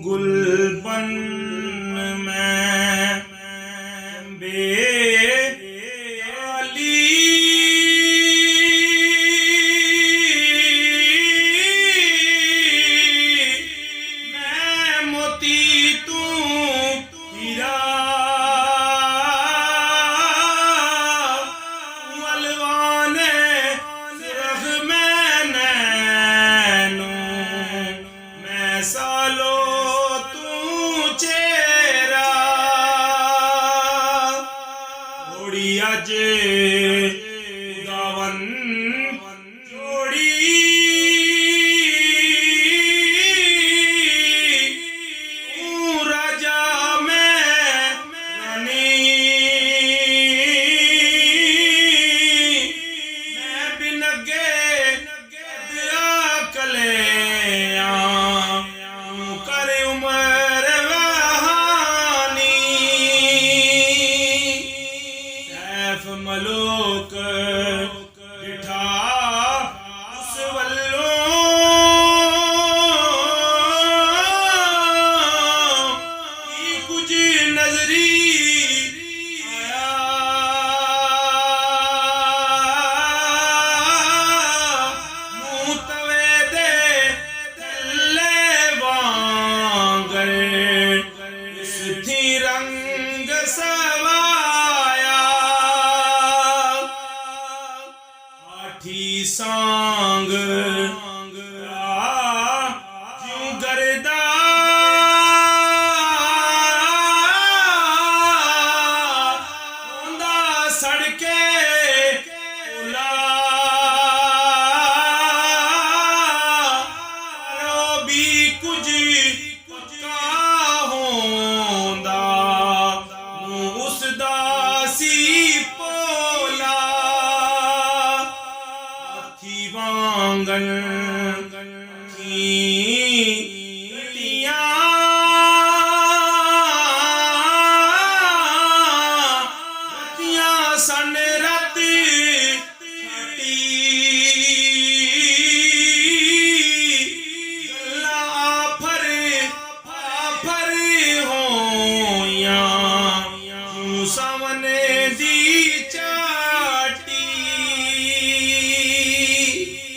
गुलबन में बेअली मैं मोती तू हीरा अलवाने सिरख में नैनो मैं सालो तू चेहरा थोड़ी अज गावन जोड़ी तू राजा मैं रानी मैं बिन अगे दिया कले कर उमर वहानी सैफ मलोक डिठा उस वल्लों की कुछ नजरी आया मुंह तवे दे थल्ले वांगर इस थी रंग सवाया आठी सांग क्यों करदा होंदा सड़के ओला भी कुछ का हो